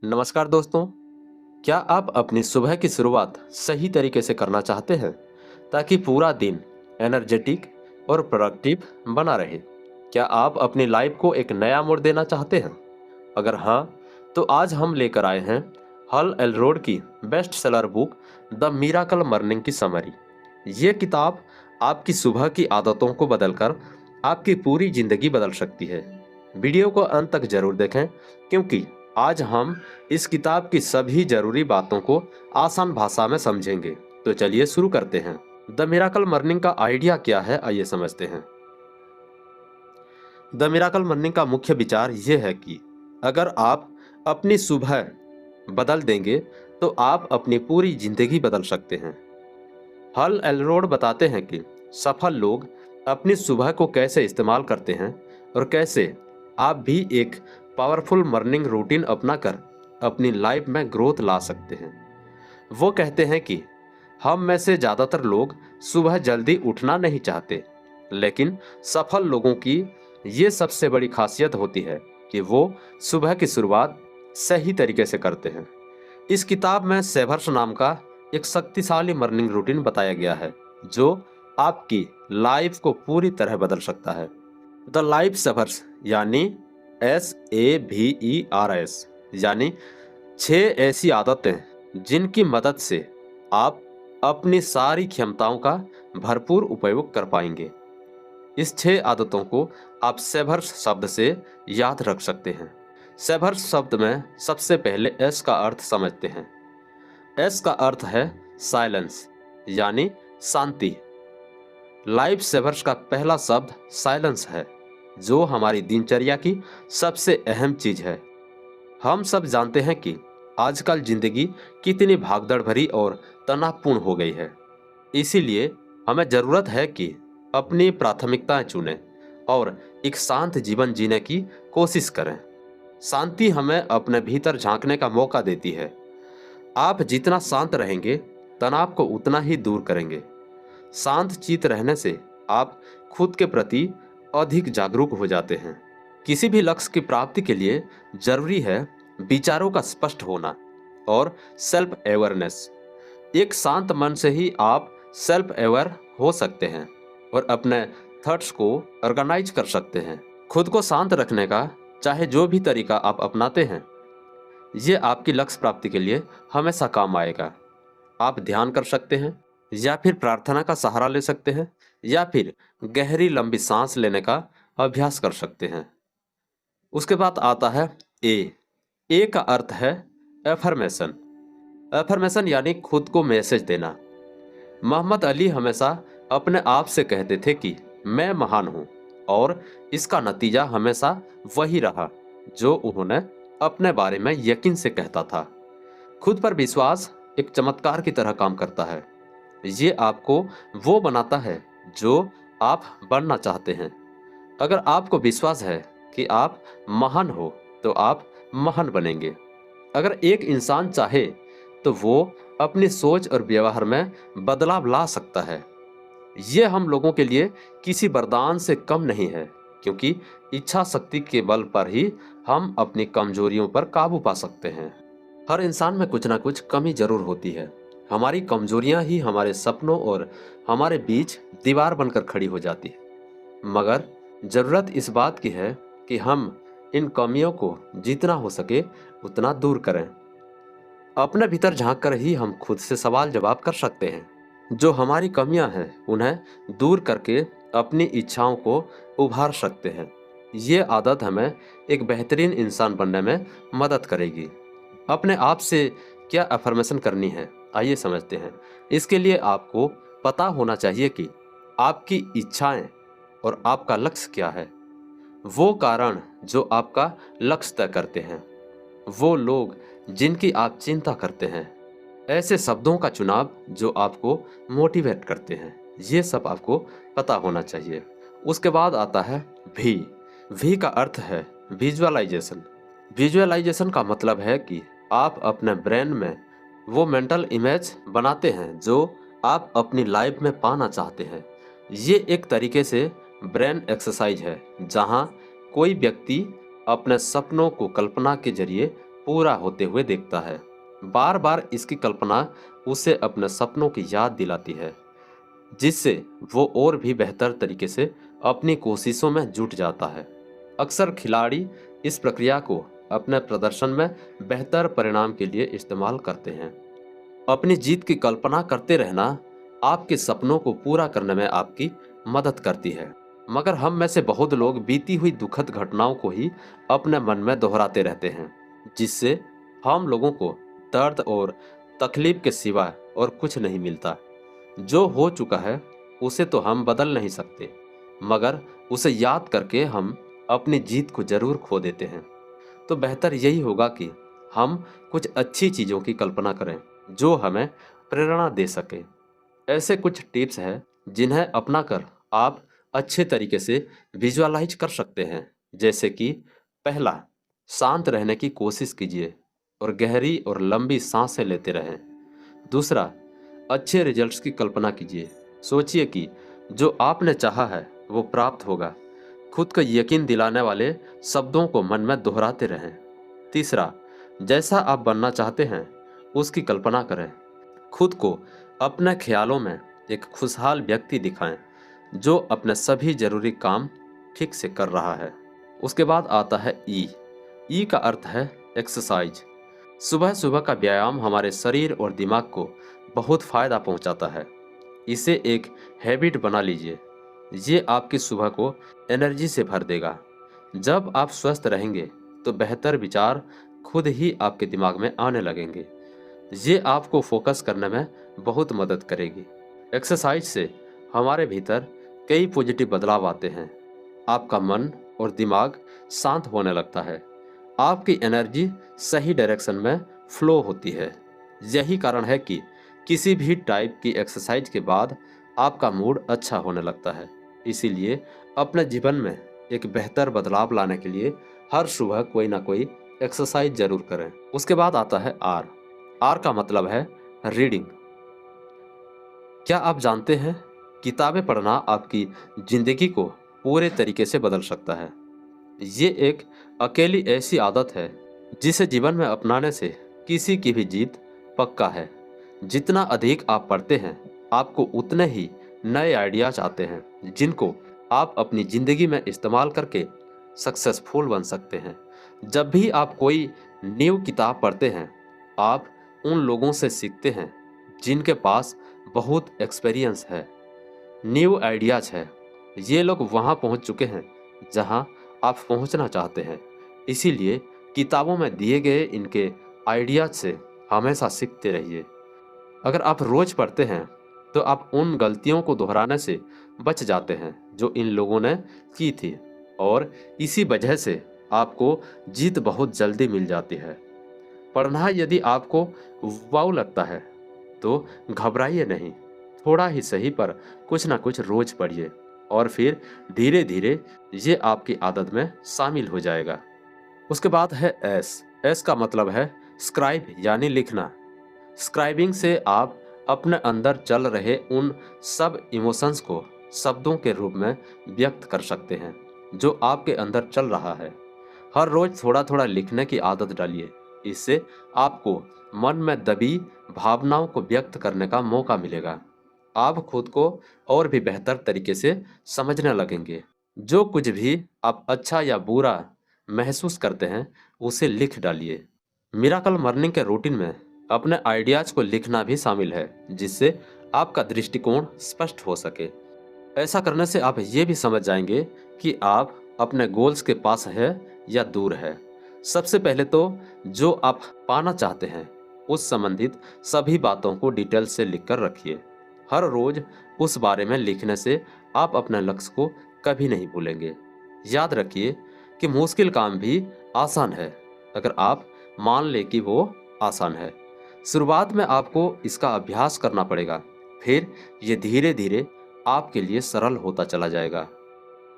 नमस्कार दोस्तों। क्या आप अपनी सुबह की शुरुआत सही तरीके से करना चाहते हैं ताकि पूरा दिन एनर्जेटिक और प्रोडक्टिव बना रहे? क्या आप अपनी लाइफ को एक नया मोड़ देना चाहते हैं? अगर हाँ, तो आज हम लेकर आए हैं हल एलरोड की best seller book the miracle morning की समरी। ये किताब आपकी सुबह की आदतों को बदलकर आपकी पूरी जिंदगी बदल सकती है। वीडियो को अंत तक जरूर देखें, क्योंकि आज हम इस किताब की सभी जरूरी बातों को आसान भाषा में समझेंगे। तो चलिए शुरू करते हैं। द मिराकल मॉर्निंग का आइडिया क्या है, आइए समझते हैं। द मिराकल मॉर्निंग का मुख्य विचार यह है कि अगर आप अपनी सुबह बदल देंगे तो आप अपनी पूरी जिंदगी बदल सकते हैं। हल एलरोड बताते हैं कि सफल लोग अपनी सुबह को कैसे इस्तेमाल करते हैं और कैसे आप भी एक पावरफुल मॉर्निंग रूटीन अपनाकर अपनी लाइफ में ग्रोथ ला सकते हैं। वो कहते हैं कि हम में से ज़्यादातर लोग सुबह जल्दी उठना नहीं चाहते, लेकिन सफल लोगों की ये सबसे बड़ी खासियत होती है कि वो सुबह की शुरुआत सही तरीके से करते हैं। इस किताब में सेवर्स नाम का एक शक्तिशाली मॉर्निंग रूटीन बताया गया है जो आपकी लाइफ को पूरी तरह बदल सकता है। द लाइफ सेवर्स यानी SAVERS यानी 6 ऐसी आदतें जिनकी मदद से आप अपनी सारी क्षमताओं का भरपूर उपयोग कर पाएंगे। इस 6 आदतों को आप सेवर्स शब्द से याद रख सकते हैं। सेवर्स शब्द में सबसे पहले एस का अर्थ समझते हैं। एस का अर्थ है साइलेंस यानी शांति। लाइफ सेवर्स का पहला शब्द साइलेंस है, जो हमारी दिनचर्या की सबसे अहम चीज है। हम सब जानते हैं कि आजकल जिंदगी कितनी भागदौड़ भरी और तनावपूर्ण हो गई है। इसीलिए हमें जरूरत है कि अपनी प्राथमिकताएं चुनें और एक शांत जीवन जीने की कोशिश करें। शांति हमें अपने भीतर झांकने का मौका देती है। आप जितना शांत रहेंगे, तनाव को उतना ही दूर करेंगे। शांत चित्त रहने से आप खुद के प्रति अधिक जागरूक हो जाते हैं। किसी भी लक्ष्य की प्राप्ति के लिए जरूरी है विचारों का स्पष्ट होना और सेल्फ अवेयरनेस। एक शांत मन से ही आप सेल्फ अवेयर हो सकते हैं और अपने थॉट्स को ऑर्गेनाइज कर सकते हैं। खुद को शांत रखने का चाहे जो भी तरीका आप अपनाते हैं, ये आपकी लक्ष्य प्राप्ति के लिए हमेशा काम आएगा। आप ध्यान कर सकते हैं, या फिर प्रार्थना का सहारा ले सकते हैं, या फिर गहरी लंबी सांस लेने का अभ्यास कर सकते हैं। उसके बाद आता है ए का अर्थ है एफर्मेशन। एफर्मेशन यानी खुद को मैसेज देना। मोहम्मद अली हमेशा अपने आप से कहते थे कि मैं महान हूं, और इसका नतीजा हमेशा वही रहा जो उन्होंने अपने बारे में यकीन से कहता था। खुद पर विश्वास एक चमत्कार की तरह काम करता है। ये आपको वो बनाता है जो आप बनना चाहते हैं। अगर आपको विश्वास है कि आप महान हो, तो आप महान बनेंगे। अगर एक इंसान चाहे तो वो अपनी सोच और व्यवहार में बदलाव ला सकता है। ये हम लोगों के लिए किसी वरदान से कम नहीं है, क्योंकि इच्छा शक्ति के बल पर ही हम अपनी कमजोरियों पर काबू पा सकते हैं। हर इंसान में कुछ ना कुछ कमी जरूर होती है। हमारी कमजोरियां ही हमारे सपनों और हमारे बीच दीवार बनकर खड़ी हो जाती है। मगर जरूरत इस बात की है कि हम इन कमियों को जितना हो सके उतना दूर करें। अपने भीतर झांक कर ही हम खुद से सवाल जवाब कर सकते हैं। जो हमारी कमियां हैं उन्हें दूर करके अपनी इच्छाओं को उभार सकते हैं। ये आदत हमें एक बेहतरीन इंसान बनने में मदद करेगी। अपने आप से क्या अफर्मेशन करनी है, आइए समझते हैं। इसके लिए आपको पता होना चाहिए कि आपकी इच्छाएं और आपका लक्ष्य क्या है। वो कारण जो आपका लक्ष्य तय करते हैं, वो लोग जिनकी आप चिंता करते हैं, ऐसे शब्दों का चुनाव जो आपको मोटिवेट करते हैं, ये सब आपको पता होना चाहिए। उसके बाद आता है वी का अर्थ है विजुअलाइजेशन। विजुअलाइजेशन का मतलब है कि आप अपने ब्रेन में वो मेंटल इमेज बनाते हैं जो आप अपनी लाइफ में पाना चाहते हैं। ये एक तरीके से ब्रेन एक्सरसाइज है, जहां कोई व्यक्ति अपने सपनों को कल्पना के जरिए पूरा होते हुए देखता है। बार बार इसकी कल्पना उसे अपने सपनों की याद दिलाती है, जिससे वो और भी बेहतर तरीके से अपनी कोशिशों में जुट जाता है। अक्सर खिलाड़ी इस प्रक्रिया को अपने प्रदर्शन में बेहतर परिणाम के लिए इस्तेमाल करते हैं। अपनी जीत की कल्पना करते रहना आपके सपनों को पूरा करने में आपकी मदद करती है। मगर हम में से बहुत लोग बीती हुई दुखद घटनाओं को ही अपने मन में दोहराते रहते हैं, जिससे हम लोगों को दर्द और तकलीफ के सिवा और कुछ नहीं मिलता। जो हो चुका है उसे तो हम बदल नहीं सकते, मगर उसे याद करके हम अपनी जीत को जरूर खो देते हैं। तो बेहतर यही होगा कि हम कुछ अच्छी चीज़ों की कल्पना करें जो हमें प्रेरणा दे सके। ऐसे कुछ टिप्स हैं जिन्हें अपनाकर आप अच्छे तरीके से विजुअलाइज कर सकते हैं। जैसे कि पहला, शांत रहने की कोशिश कीजिए और गहरी और लंबी सांसें लेते रहें। दूसरा, अच्छे रिजल्ट्स की कल्पना कीजिए। सोचिए कि जो आपने चाहा है वो प्राप्त होगा। खुद को यकीन दिलाने वाले शब्दों को मन में दोहराते रहें। तीसरा, जैसा आप बनना चाहते हैं उसकी कल्पना करें। खुद को अपने ख्यालों में एक खुशहाल व्यक्ति दिखाएं जो अपने सभी जरूरी काम ठीक से कर रहा है। उसके बाद आता है ई का अर्थ है एक्सरसाइज। सुबह सुबह का व्यायाम हमारे शरीर और दिमाग को बहुत फायदा पहुंचाता है। इसे एक हैबिट बना लीजिए। ये आपकी सुबह को एनर्जी से भर देगा। जब आप स्वस्थ रहेंगे तो बेहतर विचार खुद ही आपके दिमाग में आने लगेंगे। ये आपको फोकस करने में बहुत मदद करेगी। एक्सरसाइज से हमारे भीतर कई पॉजिटिव बदलाव आते हैं। आपका मन और दिमाग शांत होने लगता है। आपकी एनर्जी सही डायरेक्शन में फ्लो होती है। यही कारण है कि किसी भी टाइप की एक्सरसाइज के बाद आपका मूड अच्छा होने लगता है। इसीलिए अपने जीवन में एक बेहतर बदलाव लाने के लिए हर सुबह कोई ना कोई एक्सरसाइज जरूर करें। उसके बाद आता है आर का मतलब है रीडिंग। क्या आप जानते हैं किताबें पढ़ना आपकी जिंदगी को पूरे तरीके से बदल सकता है। ये एक अकेली ऐसी आदत है जिसे जीवन में अपनाने से किसी की भी जीत पक्का है। जितना अधिक आप पढ़ते हैं आपको उतने ही नए आइडियाज आते हैं जिनको आप अपनी जिंदगी में इस्तेमाल करके सक्सेसफुल बन सकते हैं। जब भी आप कोई न्यू किताब पढ़ते हैं आप उन लोगों से सीखते हैं जिनके पास बहुत एक्सपीरियंस है, न्यू आइडियाज है। ये लोग वहाँ पहुँच चुके हैं जहाँ आप पहुँचना चाहते हैं। इसीलिए किताबों में दिए गए इनके आइडियाज से हमेशा सीखते रहिए। अगर आप रोज पढ़ते हैं तो आप उन गलतियों को दोहराने से बच जाते हैं जो इन लोगों ने की थी, और इसी वजह से आपको जीत बहुत जल्दी मिल जाती है। पढ़ना यदि आपको वाव लगता है तो घबराइए नहीं। थोड़ा ही सही पर कुछ ना कुछ रोज पढ़िए और फिर धीरे धीरे ये आपकी आदत में शामिल हो जाएगा। उसके बाद है एस का मतलब है स्क्राइब यानी लिखना। स्क्राइबिंग से आप अपने अंदर चल रहे उन सब इमोशंस को शब्दों के रूप में व्यक्त कर सकते हैं जो आपके अंदर चल रहा है। हर रोज थोड़ा थोड़ा लिखने की आदत डालिए। इससे आपको मन में दबी भावनाओं को व्यक्त करने का मौका मिलेगा। आप खुद को और भी बेहतर तरीके से समझने लगेंगे। जो कुछ भी आप अच्छा या बुरा महसूस करते हैं उसे लिख डालिए। मिराकल मॉर्निंग के रूटीन में अपने आइडियाज को लिखना भी शामिल है जिससे आपका दृष्टिकोण स्पष्ट हो सके। ऐसा करने से आप ये भी समझ जाएंगे कि आप अपने गोल्स के पास है या दूर है। सबसे पहले तो जो आप पाना चाहते हैं उस संबंधित सभी बातों को डिटेल से लिखकर रखिए। हर रोज उस बारे में लिखने से आप अपने लक्ष्य को कभी नहीं भूलेंगे। याद रखिए कि मुश्किल काम भी आसान है अगर आप मान ले कि वो आसान है। शुरुआत में आपको इसका अभ्यास करना पड़ेगा, फिर ये धीरे धीरे आपके लिए सरल होता चला जाएगा।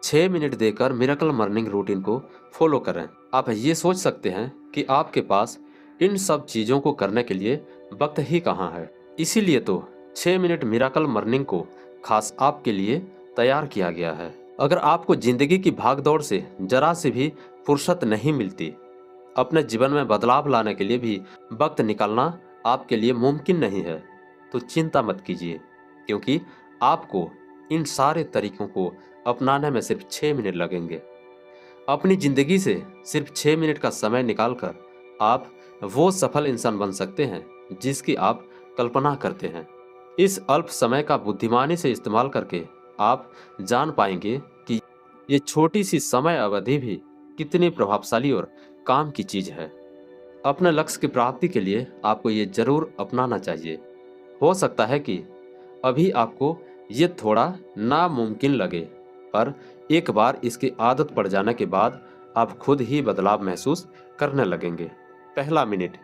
6 मिनट देकर मिरेकल मॉर्निंग रूटीन को फॉलो करें। आप ये सोच सकते हैं कि आपके पास इन सब चीज़ों को करने के लिए वक्त ही कहाँ है। इसीलिए तो 6 मिनट मिरेकल मॉर्निंग को खास आपके लिए तैयार किया गया है। अगर आपको जिंदगी की भागदौड़ से जरा से भी फुर्सत नहीं मिलती, अपने जीवन में बदलाव लाने के लिए भी वक्त निकालना आपके लिए मुमकिन नहीं है, तो चिंता मत कीजिए, क्योंकि आपको इन सारे तरीकों को अपनाने में सिर्फ 6 मिनट लगेंगे। अपनी जिंदगी से सिर्फ 6 मिनट का समय निकालकर आप वो सफल इंसान बन सकते हैं जिसकी आप कल्पना करते हैं। इस अल्प समय का बुद्धिमानी से इस्तेमाल करके आप जान पाएंगे कि ये छोटी सी समय अवधि भी कितनी प्रभावशाली और काम की चीज है। अपने लक्ष्य की प्राप्ति के लिए आपको ये जरूर अपनाना चाहिए। हो सकता है कि अभी आपको ये थोड़ा नामुमकिन लगे, पर एक बार इसकी आदत पड़ जाने के बाद आप खुद ही बदलाव महसूस करने लगेंगे। पहला मिनट,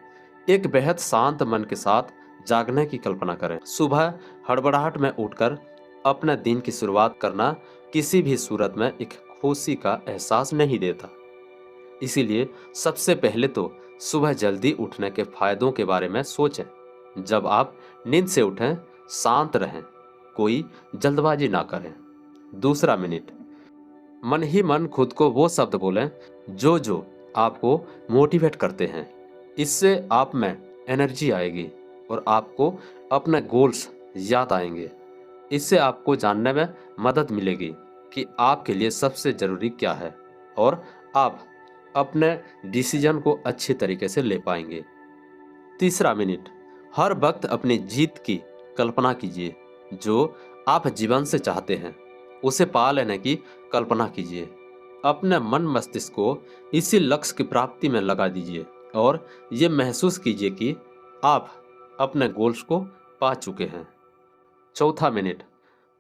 एक बेहद शांत मन के साथ जागने की कल्पना करें। सुबह हड़बड़ाहट में उठकर अपने दिन की शुरुआत करना किसी भी सूरत में एक खुशी का एहसास नहीं देता। इसीलिए सबसे पहले तो सुबह जल्दी उठने के फायदों के बारे में सोचें। जब आप नींद से उठें, शांत रहें, कोई जल्दबाजी ना करें। दूसरा मिनट, मन ही मन खुद को वो शब्द बोलें जो आपको मोटिवेट करते हैं। इससे आप में एनर्जी आएगी और आपको अपने गोल्स याद आएंगे। इससे आपको जानने में मदद मिलेगी कि आपके लिए सबसे ज़रूरी क्या है और आप अपने डिसीजन को अच्छी तरीके से ले पाएंगे। तीसरा मिनट, हर वक्त अपनी जीत की कल्पना कीजिए। जो आप जीवन से चाहते हैं उसे पा लेने की कल्पना कीजिए। अपने मन मस्तिष्क को इसी लक्ष्य की प्राप्ति में लगा दीजिए और ये महसूस कीजिए कि आप अपने गोल्स को पा चुके हैं। चौथा मिनट,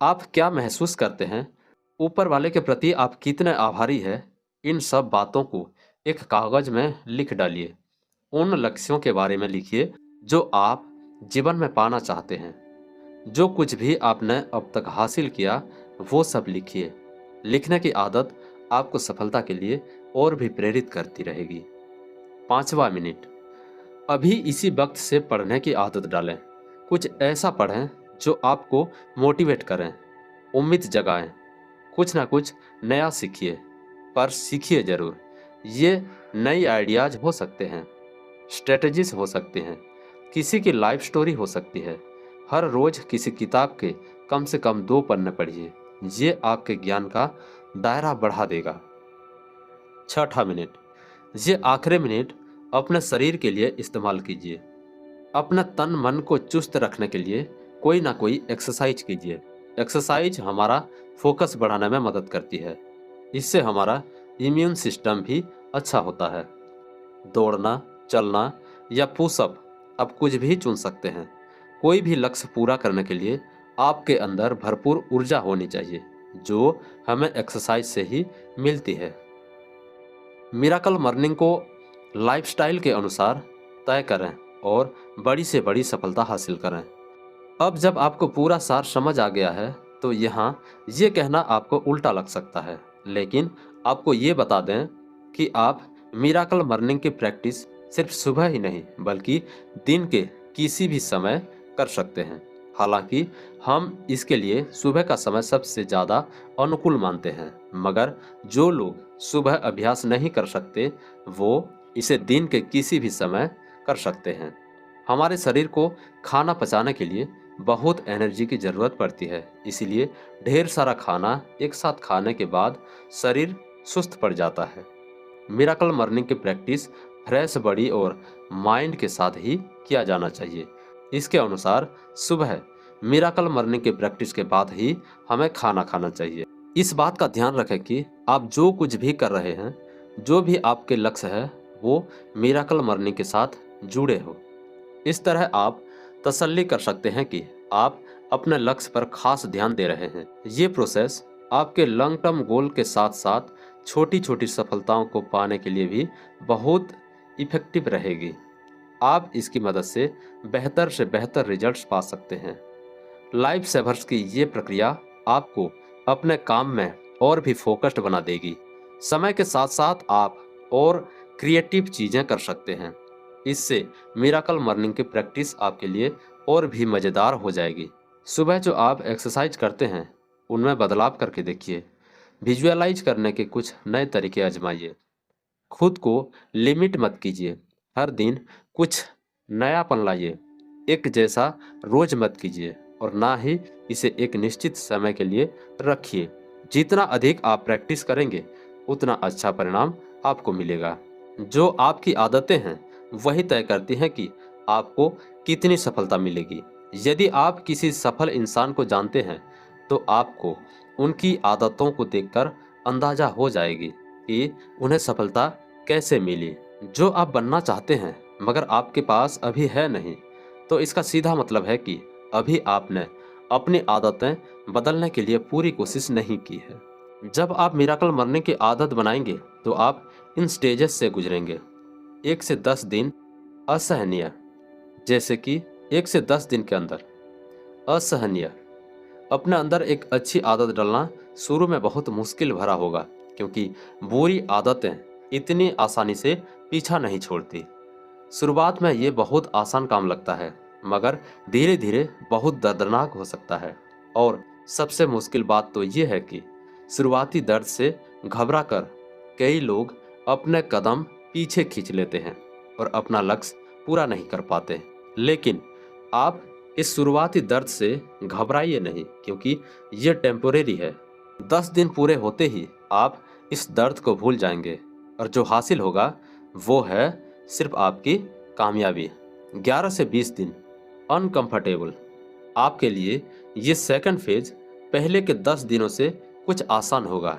आप क्या महसूस करते हैं, ऊपर वाले के प्रति आप कितने आभारी हैं, इन सब बातों को एक कागज में लिख डालिए। उन लक्ष्यों के बारे में लिखिए जो आप जीवन में पाना चाहते हैं। जो कुछ भी आपने अब तक हासिल किया वो सब लिखिए। लिखने की आदत आपको सफलता के लिए और भी प्रेरित करती रहेगी। पांचवा मिनट, अभी इसी वक्त से पढ़ने की आदत डालें। कुछ ऐसा पढ़ें जो आपको मोटिवेट करें, उम्मीद जगाएं। कुछ ना कुछ नया सीखिए, पर सीखिए जरूर। ये नई आइडियाज हो सकते हैं, स्ट्रेटजीज हो सकते हैं, किसी की लाइफ स्टोरी हो सकती है। हर रोज किसी किताब के कम से कम 2 पन्ने पढ़िए। ये आपके ज्ञान का दायरा बढ़ा देगा। छठा मिनट, ये आखिरी मिनट अपने शरीर के लिए इस्तेमाल कीजिए। अपने तन मन को चुस्त रखने के लिए कोई ना कोई एक्सरसाइज कीजिए। एक्सरसाइज हमारा फोकस बढ़ाने में मदद करती है। इससे हमारा इम्यून सिस्टम भी अच्छा होता है। दौड़ना, चलना या पुशअप, आप कुछ भी चुन सकते हैं। कोई भी लक्ष्य पूरा करने के लिए आपके अंदर भरपूर ऊर्जा होनी चाहिए, जो हमें एक्सरसाइज से ही मिलती है। मिराकल मॉर्निंग को लाइफस्टाइल के अनुसार तय करें और बड़ी से बड़ी सफलता हासिल करें। अब जब आपको पूरा सार समझ आ गया है तो यहाँ ये कहना आपको उल्टा लग सकता है, लेकिन आपको ये बता दें कि आप मिराकल मॉर्निंग की प्रैक्टिस सिर्फ सुबह ही नहीं बल्कि दिन के किसी भी समय कर सकते हैं। हालांकि हम इसके लिए सुबह का समय सबसे ज़्यादा अनुकूल मानते हैं, मगर जो लोग सुबह अभ्यास नहीं कर सकते वो इसे दिन के किसी भी समय कर सकते हैं। हमारे शरीर को खाना पचाने के लिए बहुत एनर्जी की ज़रूरत पड़ती है, इसीलिए ढेर सारा खाना एक साथ खाने के बाद शरीर सुस्त पड़ जाता है। मिराकल मॉर्निंग की प्रैक्टिस फ्रेश बॉडी और माइंड के साथ ही किया जाना चाहिए। इसके अनुसार सुबह मिराकल मॉर्निंग की प्रैक्टिस के बाद ही हमें खाना खाना चाहिए। इस बात का ध्यान रखें कि आप जो कुछ भी कर रहे हैं, जो भी आपके लक्ष्य है, वो मिराकल मॉर्निंग के साथ जुड़े हो। इस तरह आप तसल्ली कर सकते हैं कि आप अपने लक्ष्य पर खास ध्यान दे रहे हैं। ये प्रोसेस आपके लॉन्ग टर्म गोल के साथ साथ छोटी छोटी सफलताओं को पाने के लिए भी बहुत इफेक्टिव रहेगी। आप इसकी मदद से बेहतर रिजल्ट्स पा सकते हैं। लाइफ सेवर्स की ये प्रक्रिया आपको अपने काम में और भी फोकस्ड बना देगी। समय के साथ साथ आप और क्रिएटिव चीज़ें कर सकते हैं। इससे मिराकल मॉर्निंग की प्रैक्टिस आपके लिए और भी मज़ेदार हो जाएगी। सुबह जो आप एक्सरसाइज करते हैं उनमें बदलाव करके देखिए। विजुअलाइज करने के कुछ नए तरीके आजमाइए। खुद को लिमिट मत कीजिए। हर दिन कुछ नयापन लाइए। एक जैसा रोज मत कीजिए और ना ही इसे एक निश्चित समय के लिए रखिए। जितना अधिक आप प्रैक्टिस करेंगे उतना अच्छा परिणाम आपको मिलेगा। जो आपकी आदतें हैं वही तय करती हैं कि आपको कितनी सफलता मिलेगी। यदि आप किसी सफल इंसान को जानते हैं तो आपको उनकी आदतों को देखकर अंदाजा हो जाएगी कि उन्हें सफलता कैसे मिली। जो आप बनना चाहते हैं मगर आपके पास अभी है नहीं, तो इसका सीधा मतलब है कि अभी आपने अपनी आदतें बदलने के लिए पूरी कोशिश नहीं की है। जब आप मिराकल मरने की आदत बनाएंगे तो आप इन स्टेजेस से गुजरेंगे। 1 से 10 दिन असहनीय, जैसे कि 1 से 10 दिन के अंदर असहनीय। अपने अंदर एक अच्छी आदत डालना शुरू में बहुत मुश्किल भरा होगा, क्योंकि बुरी आदतें इतनी आसानी से पीछा नहीं छोड़ती। शुरुआत में ये बहुत आसान काम लगता है, मगर धीरे धीरे बहुत दर्दनाक हो सकता है। और सबसे मुश्किल बात तो ये है कि शुरुआती दर्द से घबरा कर कई लोग अपने कदम पीछे खींच लेते हैं और अपना लक्ष्य पूरा नहीं कर पाते। लेकिन आप इस शुरुआती दर्द से घबराइए नहीं, क्योंकि ये टेम्पोरेरी है। 10 दिन पूरे होते ही आप इस दर्द को भूल जाएंगे और जो हासिल होगा वो है सिर्फ आपकी कामयाबी। 11 से 20 दिन अनकंफर्टेबल। आपके लिए ये सेकंड फेज पहले के 10 दिनों से कुछ आसान होगा।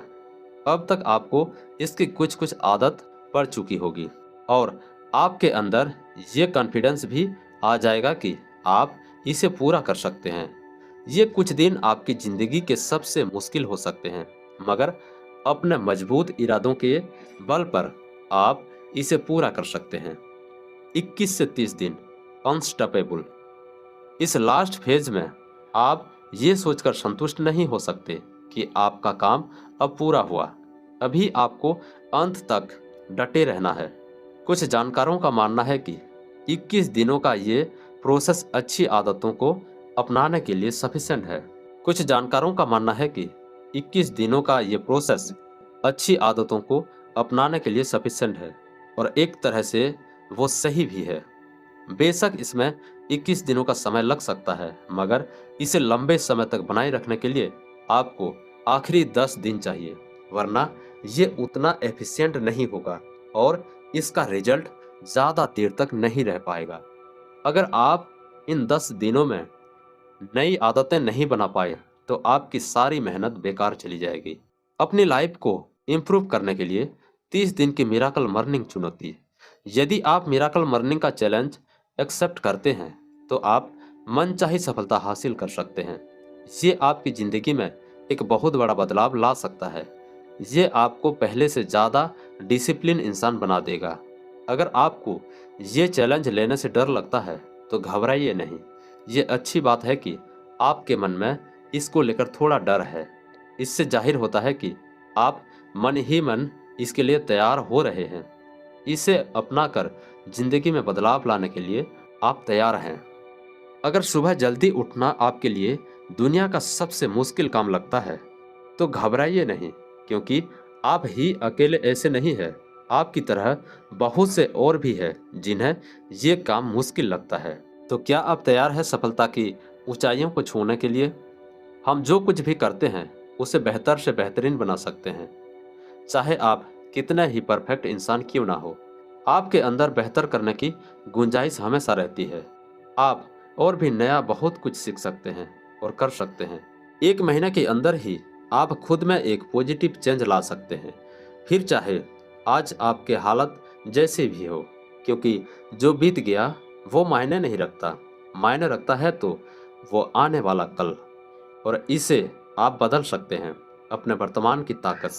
अब तक आपको इसकी कुछ कुछ आदत पड़ चुकी होगी और आपके अंदर ये कॉन्फिडेंस भी आ जाएगा कि आप इसे पूरा कर सकते हैं। ये कुछ दिन आपकी जिंदगी के सबसे मुश्किल हो सकते हैं, मगर अपने मजबूत इरादों के बल पर आप इसे पूरा कर सकते हैं। 21 से 30 दिन अनस्टॉपेबल। इस लास्ट फेज में आप ये सोचकर संतुष्ट नहीं हो सकते कि आपका काम अब पूरा हुआ। अभी आपको अंत तक डटे रहना है। कुछ जानकारों का मानना है कि 21 दिनों का ये प्रोसेस अच्छी आदतों को अपनाने के लिए सफिशिएंट है। कुछ जानकारों का मानना है कि 21 दिनों का ये प्रोसेस अच्छी आदतों को अपनाने के लिए सफिशिएंट है और एक तरह से वो सही भी है। बेशक इसमें 21 दिनों का समय लग सकता है, मगर इसे लंबे समय तक बनाए रखने के लिए आपको आखिरी 10 दिन चाहिए, वरना ये उतना एफिशिएंट नहीं होगा और इसका रिजल्ट ज़्यादा देर तक नहीं रह पाएगा। अगर आप इन 10 दिनों में नई आदतें नहीं बना पाए तो आपकी सारी मेहनत बेकार चली जाएगी। अपनी लाइफ को इम्प्रूव करने के लिए 30 दिन की मिराकल मॉर्निंग चुनौती। यदि आप मिराकल मॉर्निंग का चैलेंज एक्सेप्ट करते हैं तो आप मनचाही सफलता हासिल कर सकते हैं। ये आपकी ज़िंदगी में एक बहुत बड़ा बदलाव ला सकता है। ये आपको पहले से ज़्यादा डिसिप्लिन इंसान बना देगा। अगर आपको ये चैलेंज लेने से डर लगता है तो घबराइए नहीं। ये अच्छी बात है कि आपके मन में इसको लेकर थोड़ा डर है। इससे जाहिर होता है कि आप मन ही मन इसके लिए तैयार हो रहे हैं। इसे अपनाकर जिंदगी में बदलाव लाने के लिए आप तैयार हैं। अगर सुबह जल्दी उठना आपके लिए दुनिया का सबसे मुश्किल काम लगता है तो घबराइए नहीं, क्योंकि आप ही अकेले ऐसे नहीं हैं। आपकी तरह बहुत से और भी हैं जिन्हें ये काम मुश्किल लगता है। तो क्या आप तैयार हैं सफलता की ऊंचाइयों को छूने के लिए? हम जो कुछ भी करते हैं उसे बेहतर से बेहतरीन बना सकते हैं, चाहे आप कितने ही परफेक्ट इंसान क्यों ना हो। आपके अंदर बेहतर करने की गुंजाइश हमेशा रहती है। आप और भी नया बहुत कुछ सीख सकते हैं और कर सकते हैं। 1 महीने के अंदर ही आप खुद में एक पॉजिटिव चेंज ला सकते हैं, फिर चाहे आज आपके हालत जैसे भी हो, क्योंकि जो बीत गया वो मायने नहीं रखता। मायने रखता है तो वो आने वाला कल, और इसे आप बदल सकते हैं अपने वर्तमान की ताकत से।